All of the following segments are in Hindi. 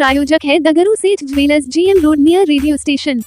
प्रायोजक है दगरू सेठ jewellers, GM road near radio station.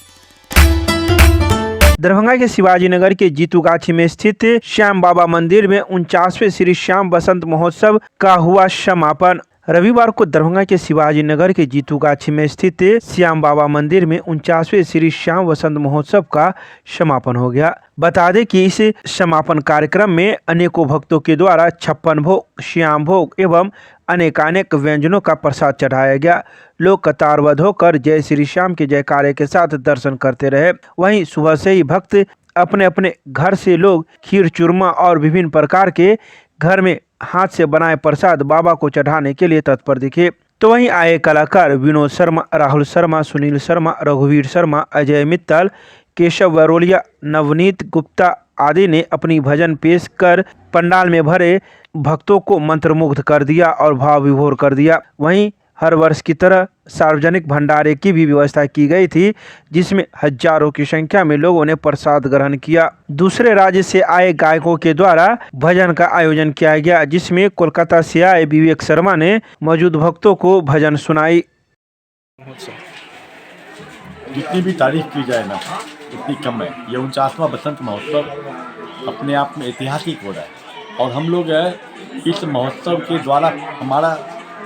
Darbhanga के शिवाजी नगर के जीतूगाछी में स्थित श्याम बाबा मंदिर में 49वें श्री श्याम बसंत महोत्सव का हुआ समापन। रविवार को दरभंगा के शिवाजी नगर के जीतूगाछी में स्थित श्याम बाबा मंदिर में 49वें श्री श्याम बसंत महोत्सव का समापन हो गया। बता दें कि इस समापन कार्यक्रम में अनेकों भक्तों के द्वारा 56 भोग, श्याम भोग एवं अनेकानेक व्यंजनों का प्रसाद चढ़ाया गया। लोग कतारबद्ध होकर जय श्री श्याम के जयकारे के साथ दर्शन करते रहे। वहीं सुबह से ही भक्त अपने अपने घर से लोग खीर, चूरमा और विभिन्न प्रकार के घर में हाथ से बनाए प्रसाद बाबा को चढ़ाने के लिए तत्पर दिखे। तो वहीं आए कलाकार विनोद शर्मा, राहुल शर्मा, सुनील शर्मा, रघुवीर शर्मा, अजय मित्तल, केशव वरोलिया, नवनीत गुप्ता आदि ने अपनी भजन पेश कर पंडाल में भरे भक्तों को मंत्रमुग्ध कर दिया और भाव विभोर कर दिया। वहीं हर वर्ष की तरह सार्वजनिक भंडारे की भी व्यवस्था की गई थी, जिसमें हजारों की संख्या में लोगों ने प्रसाद ग्रहण किया। दूसरे राज्य से आए गायकों के द्वारा भजन का आयोजन किया गया, जिसमें कोलकाता से आए विवेक शर्मा ने मौजूद भक्तों को भजन सुनाई। जितनी भी तारीफ की जाए ना उतनी कम है। ये 49वां बसंत महोत्सव अपने आप में ऐतिहासिक हो रहा है और हम लोग इस महोत्सव के द्वारा हमारा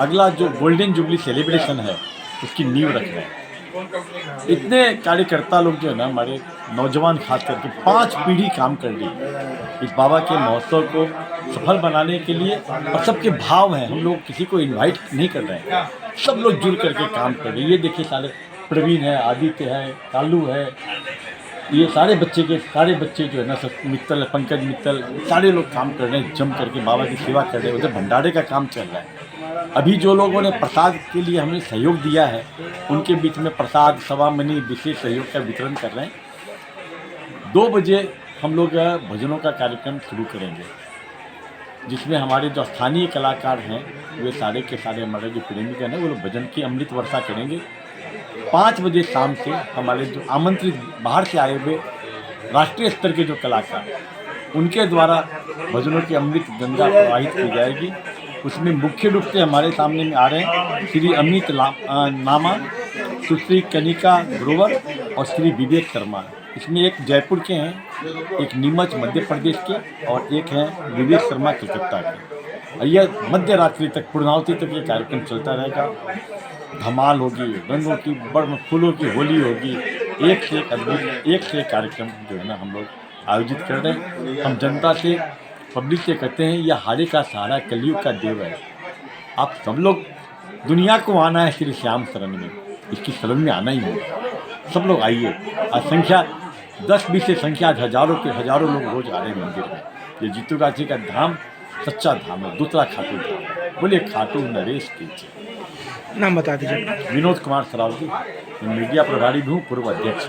अगला जो गोल्डन जुबली सेलिब्रेशन है उसकी नींव रख रहे हैं। इतने कार्यकर्ता लोग जो है ना, हमारे नौजवान खास करके 5 पीढ़ी काम कर रही है इस बाबा के महोत्सव को सफल बनाने के लिए। और सबके भाव हैं, हम लोग किसी को इनवाइट नहीं कर रहे हैं, सब लोग जुड़ करके काम कर रहे हैं। ये देखिए सारे प्रवीण है, आदित्य है, कालू है, ये सारे बच्चे जो है ना, मित्तल, पंकज मित्तल, सारे लोग काम कर रहे हैं, जम करके बाबा की सेवा कर रहे हैं। उधर भंडारे का काम चल रहा है। अभी जो लोगों ने प्रसाद के लिए हमें सहयोग दिया है उनके बीच में प्रसाद, सवा मनी विशेष सहयोग का वितरण कर रहे हैं। 2 बजे हम लोग भजनों का कार्यक्रम शुरू करेंगे, जिसमें हमारे जो स्थानीय कलाकार हैं वे सारे के सारे हमारे जो प्रेमिक हैं वो लोग भजन की अमृत वर्षा करेंगे। 5 बजे शाम से हमारे जो आमंत्रित बाहर से आए हुए राष्ट्रीय स्तर के जो कलाकार उनके द्वारा भजनों की अमृत गंगा प्रवाहित की जाएगी। उसमें मुख्य रूप से हमारे सामने में आ रहे हैं श्री अमित नामा, सुश्री कनिका ग्रोवर और श्री विवेक शर्मा। इसमें एक जयपुर के हैं, एक नीमच मध्य प्रदेश के और एक हैं विवेक शर्मा कलकत्ता के। यह मध्य रात्रि तक, पूर्णाहुति तक ये कार्यक्रम चलता रहेगा। धमाल होगी, रंगों की, बड़ फूलों की होली होगी। एक से एक अद्भुत, एक से एक कार्यक्रम जो है ना हम लोग आयोजित कर रहे हैं। हम जनता से, पब्लिक से कहते हैं यह हारे का सहारा कलयुग का देव है। आप सब लोग, दुनिया को आना है श्री श्याम शरण में, इसकी शरण में आना ही होगा। सब लोग आइए। आज संख्या 10-20 से संख्या हजारों लोग रोज आ रहे हैं मंदिर में। ये जीतूगाछी का धाम सच्चा धाम है, दूसरा खाटू धाम। बोले खाटू नरेश कीजिए। नाम बता दीजिए। विनोद कुमार सरावगी, मीडिया प्रभारी भी हूँ, पूर्व अध्यक्ष।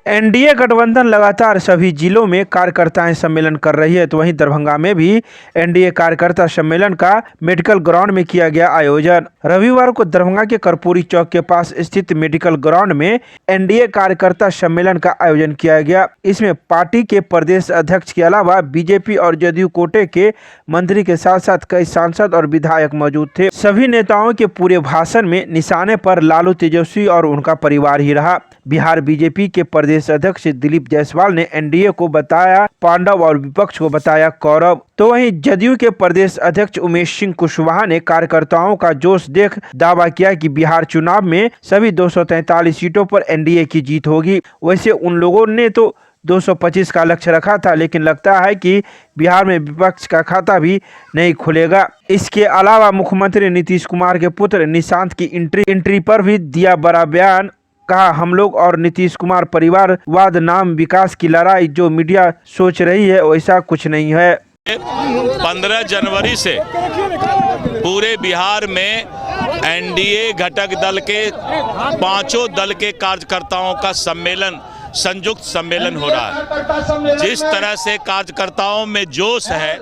एनडीए गठबंधन लगातार सभी जिलों में कार्यकर्ताएं सम्मेलन कर रही है, तो वहीं दरभंगा में भी एनडीए कार्यकर्ता सम्मेलन का मेडिकल ग्राउंड में किया गया आयोजन। रविवार को दरभंगा के कर्पूरी चौक के पास स्थित मेडिकल ग्राउंड में एनडीए कार्यकर्ता सम्मेलन का आयोजन किया गया। इसमें पार्टी के प्रदेश अध्यक्ष के अलावा बीजेपी और जदयू कोटे के मंत्री के साथ साथ कई सांसद और विधायक मौजूद थे। सभी नेताओं के पूरे भाषण में निशाने पर लालू तेजस्वी और उनका परिवार ही रहा। बिहार बीजेपी के प्रदेश अध्यक्ष दिलीप जायसवाल ने एनडीए को बताया पांडव और विपक्ष को बताया कौरव। तो वहीं जदयू के प्रदेश अध्यक्ष उमेश सिंह कुशवाहा ने कार्यकर्ताओं का जोश देख दावा किया कि बिहार चुनाव में सभी 243 सीटों पर एनडीए की जीत होगी। वैसे उन लोगों ने तो 225 का लक्ष्य रखा था, लेकिन लगता है कि बिहार में विपक्ष का खाता भी नहीं खुलेगा। इसके अलावा मुख्यमंत्री नीतीश कुमार के पुत्र निशांत की एंट्री पर भी दिया बड़ा बयान। कहा, हम लोग और नीतीश कुमार परिवारवाद नाम विकास की लड़ाई जो मीडिया सोच रही है वैसा कुछ नहीं है। 15 जनवरी से पूरे बिहार में एनडीए घटक दल के 5 दल के कार्यकर्ताओं का सम्मेलन, संयुक्त सम्मेलन हो रहा है। जिस तरह से कार्यकर्ताओं में जोश है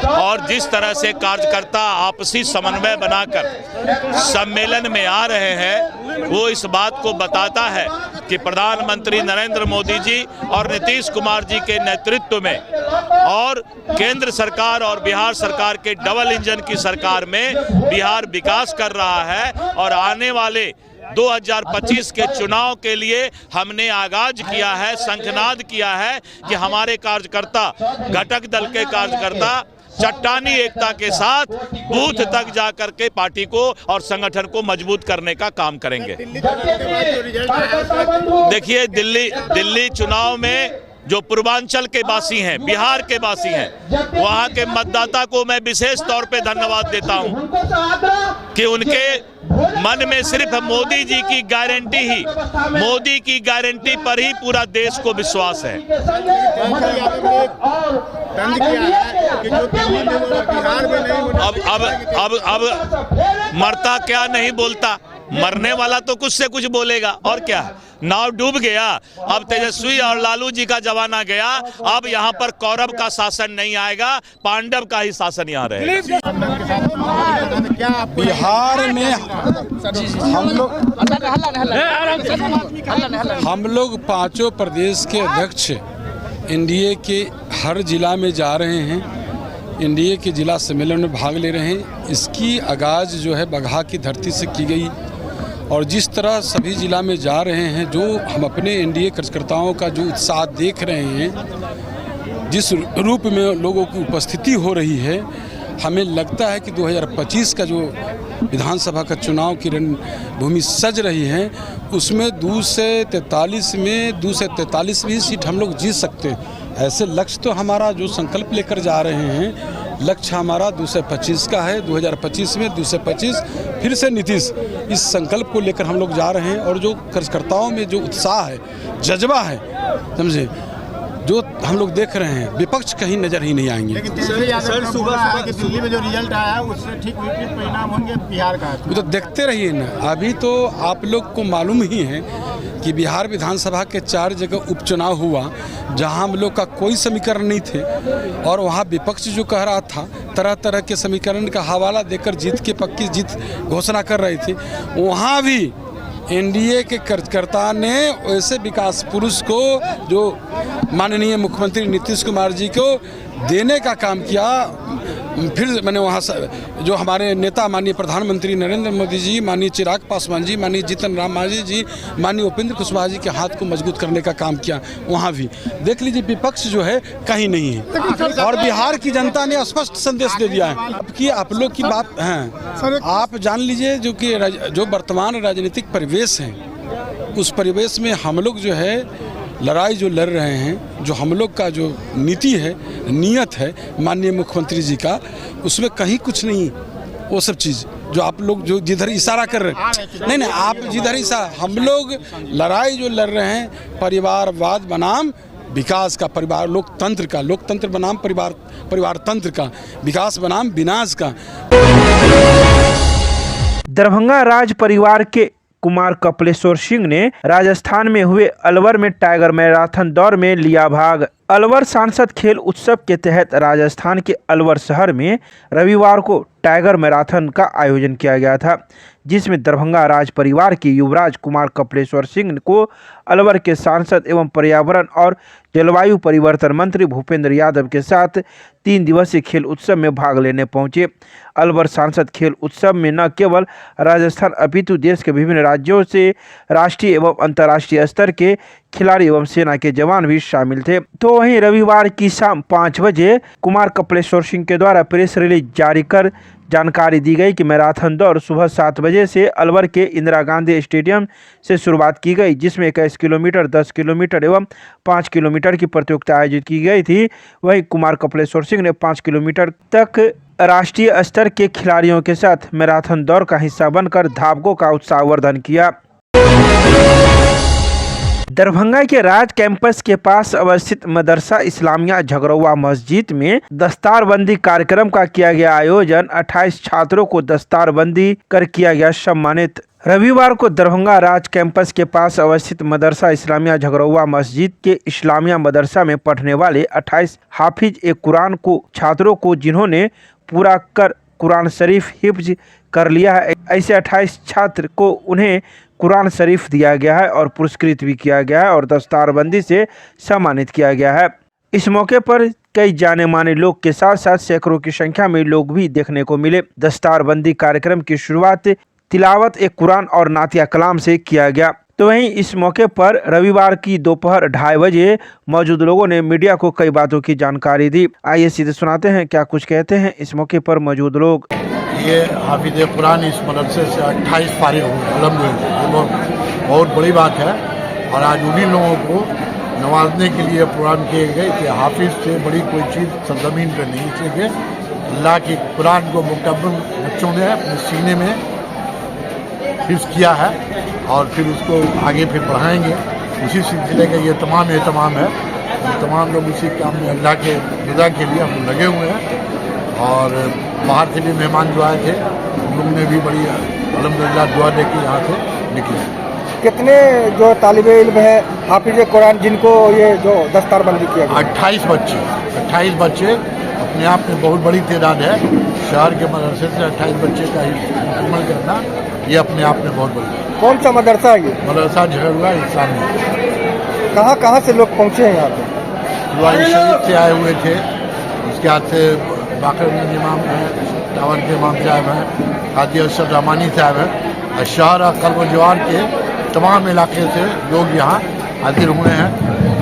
और जिस तरह से कार्यकर्ता आपसी समन्वय बनाकर सम्मेलन में आ रहे हैं, वो इस बात को बताता है कि प्रधानमंत्री नरेंद्र मोदी जी और नीतीश कुमार जी के नेतृत्व में और केंद्र सरकार और बिहार सरकार के डबल इंजन की सरकार में बिहार विकास कर रहा है। और आने वाले 2025 के चुनाव के लिए हमने आगाज किया है, शंखनाद किया है कि हमारे कार्यकर्ता, घटक दल के कार्यकर्ता चट्टानी एकता के साथ बूथ तक जाकर के पार्टी को और संगठन को मजबूत करने का काम करेंगे। देखिए, दिल्ली चुनाव में जो पूर्वांचल के वासी हैं, बिहार के वासी हैं, वहां के मतदाता को मैं विशेष तौर पे धन्यवाद देता हूं कि उनके मन में सिर्फ मोदी जी की गारंटी ही, मोदी की गारंटी पर ही पूरा देश को विश्वास है। अब मरता क्या नहीं बोलता, मरने वाला तो कुछ से कुछ बोलेगा और क्या। नाव डूब गया, अब तेजस्वी और लालू जी का जमाना गया, अब यहाँ पर कौरव का शासन नहीं आएगा, पांडव का ही शासन यहाँ रहेगा। बिहार में हम लोग पांचों प्रदेश के अध्यक्ष एनडीए के हर जिला में जा रहे हैं, एनडीए के जिला सम्मेलन में भाग ले रहे हैं। इसकी आगाज़ जो है बगहा की धरती से की गई और जिस तरह सभी जिला में जा रहे हैं, जो हम अपने एनडीए कार्यकर्ताओं का जो उत्साह देख रहे हैं, जिस रूप में लोगों की उपस्थिति हो रही है, हमें लगता है कि 2025 का जो विधानसभा का चुनाव की रणभूमि सज रही है, उसमें 2 से 43 भी सीट हम लोग जीत सकते हैं। ऐसे लक्ष्य तो हमारा जो संकल्प लेकर जा रहे हैं, लक्ष्य हमारा 225 का है। 2025 में 225 फिर से नीतीश, इस संकल्प को लेकर हम लोग जा रहे हैं। और जो कार्यकर्ताओं में जो उत्साह है, जज्बा है, समझे, जो हम लोग देख रहे हैं, विपक्ष कहीं नजर ही नहीं आएंगे। सर, सुबह दिल्ली में जो रिजल्ट आया है उससे ठीक विपरीत परिणाम होंगे बिहार का। वो तो देखते रहिए ना। अभी तो आप लोग को मालूम ही है कि बिहार विधानसभा के 4 जगह उपचुनाव हुआ, जहां हम लोग का कोई समीकरण नहीं थे और वहां विपक्ष जो कह रहा था, तरह तरह के समीकरण का हवाला देकर जीत के पक्की जीत घोषणा कर रहे थे, वहां भी एनडीए के कार्यकर्ता ने वैसे विकास पुरुष को, जो माननीय मुख्यमंत्री नीतीश कुमार जी को देने का काम किया। फिर मैंने वहाँ जो हमारे नेता माननीय प्रधानमंत्री नरेंद्र मोदी जी, माननीय चिराग पासवान जी, माननीय जीतन राम मांझी जी, माननीय उपेंद्र कुशवाहा जी के हाथ को मजबूत करने का काम किया। वहाँ भी देख लीजिए, विपक्ष जो है कहीं नहीं है और बिहार की जनता ने स्पष्ट संदेश दे दिया है कि आप लोग की बात है। आप जान लीजिए जो वर्तमान राजनीतिक परिवेश है, उस परिवेश में हम लोग जो है लड़ाई जो लड़ रहे हैं, जो हम लोग का जो नीति है, नीयत है माननीय मुख्यमंत्री जी का, उसमें कहीं कुछ नहीं। वो सब चीज़ जो आप लोग जो जिधर इशारा कर रहे हैं, नहीं, आप जिधर इशारा, हम लोग लड़ाई जो लड़ रहे हैं परिवारवाद बनाम विकास का, परिवार लोकतंत्र का, लोकतंत्र बनाम परिवार तंत्र का, विकास बनाम विनाश का। दरभंगा राज परिवार के कुमार कपिलेश्वर सिंह ने राजस्थान में हुए अलवर में टाइगर मैराथन दौड़ में लिया भाग। अलवर सांसद खेल उत्सव के तहत राजस्थान के अलवर शहर में रविवार को टाइगर मैराथन का आयोजन किया गया था, जिसमें दरभंगा राज परिवार के युवराज कुमार कपिलेश्वर सिंह को अलवर के सांसद एवं पर्यावरण और जलवायु परिवर्तन मंत्री भूपेंद्र यादव के साथ 3 दिवसीय खेल उत्सव में भाग लेने पहुंचे। अलवर सांसद खेल उत्सव में न केवल राजस्थान अपितु देश के विभिन्न राज्यों से राष्ट्रीय एवं अंतर्राष्ट्रीय स्तर के खिलाड़ी एवं सेना के जवान भी शामिल थे। तो वहीं रविवार की शाम 5 बजे कुमार कपिलेश्वर सिंह के द्वारा प्रेस रिलीज जारी कर जानकारी दी गई कि मैराथन दौड़ सुबह 7 बजे से अलवर के इंदिरा गांधी स्टेडियम से शुरुआत की गई, जिसमें 21 किलोमीटर, 10 किलोमीटर एवं 5 किलोमीटर की प्रतियोगिता आयोजित की गई थी। वहीं कुमार कपिलेश्वर सिंह ने 5 किलोमीटर तक राष्ट्रीय स्तर के खिलाड़ियों के साथ मैराथन दौड़ का हिस्सा बनकर धावकों का उत्साहवर्धन किया। दरभंगा के राज कैंपस के पास अवस्थित मदरसा इस्लामिया झगरौआ मस्जिद में दस्तारबंदी कार्यक्रम का किया गया आयोजन। 28 छात्रों को दस्तारबंदी कर किया गया सम्मानित। रविवार को दरभंगा राज कैंपस के पास अवस्थित मदरसा इस्लामिया झगरौआ मस्जिद के इस्लामिया मदरसा में पढ़ने वाले 28 हाफिज ए कुरान को छात्रों को, जिन्होंने पूरा कर कुरान शरीफ हिफ्ज कर लिया है, ऐसे 28 छात्र को उन्हें कुरान शरीफ दिया गया है और पुरस्कृत भी किया गया है और दस्तारबंदी से सम्मानित किया गया है। इस मौके पर कई जाने माने लोग के साथ साथ सैकड़ों की संख्या में लोग भी देखने को मिले। दस्तारबंदी कार्यक्रम की शुरुआत तिलावत एक कुरान और नातिया कलाम से किया गया। तो वहीं इस मौके पर रविवार की दोपहर 2:30 बजे मौजूद लोगों ने मीडिया को कई बातों की जानकारी दी। आइए सीधे सुनाते हैं क्या कुछ कहते हैं इस मौके पर मौजूद लोग। ये हाफिज कुरान इस मदरसे से 28 फारिग हुए अल्हम्दुलिल्लाह, ये बहुत बड़ी बात है। और आज उन्हीं लोगों को नवाजने के लिए प्रोग्राम किए गए कि हाफिज से बड़ी कोई चीज़ सरजमीन पर नहीं, इसलिए अल्लाह के कुरान को मुकम्मल बच्चों ने अपने सीने में हिफ्ज़ किया है और फिर उसको आगे फिर बढ़ाएंगे। उसी सिलसिले का ये तमाम है। तमाम लोग उसी काम में अल्लाह के रज़ा के लिए हम लगे हुए हैं। और बाहर से भी मेहमान जो आए थे उन लोगों ने भी बड़ी अल्हम्दुलिल्लाह दुआ देके यहाँ से निकले। कितने जो तालिबे इल्म है हाफिज कुरान जिनको ये जो दस्तारबंदी किया गया? 28 बच्चे अपने आप में बहुत बड़ी तादाद है। शहर के मदरसे से 28 बच्चे का मुकम्मल करना ये अपने आप में बहुत बड़ी है। कौन सा मदरसा है ये? मदरसा झगड़ुआ इस्लामी। कहाँ से लोग पहुँचे हैं यहाँ पे? फुलवारी शरीफ से आए हुए थे, उसके बाद से बाकर इमाम हैं, टावर के इमाम साहब हैं, हाजी अरशद रहमानी साहब हैं। शहर कल्ब जवार के तमाम इलाके से लोग यहाँ हाजिर हुए हैं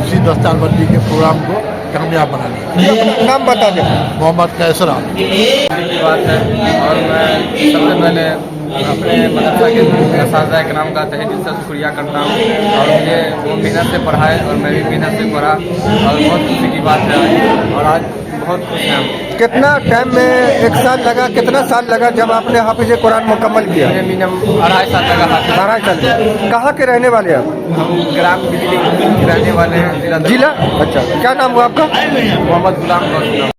इसी दस्तारबंदी के प्रोग्राम को कामयाब बनाने। नाम बता दें। मोहम्मद कैसर की बात है और मैं सबसे पहले अपने मदरसा के असातिज़ा इकराम का तहे दिल से शुक्रिया करता हूँ और मुझे वो मेहनत से पढ़ाए और मैं भी मेहनत से पढ़ा और बहुत खुशी की बात है और आज बहुत खुश हैं। कितना टाइम में 1 साल लगा, कितना साल लगा जब आपने हाफिज कुरान मुकम्मल किया? मिनिमम 2.5 साल लगा। 2.5 साल। कहाँ के रहने वाले आप? हम ग्राम बिजली के रहने वाले हैं। जिला? अच्छा, क्या नाम हुआ आपका? मोहम्मद गुलाम।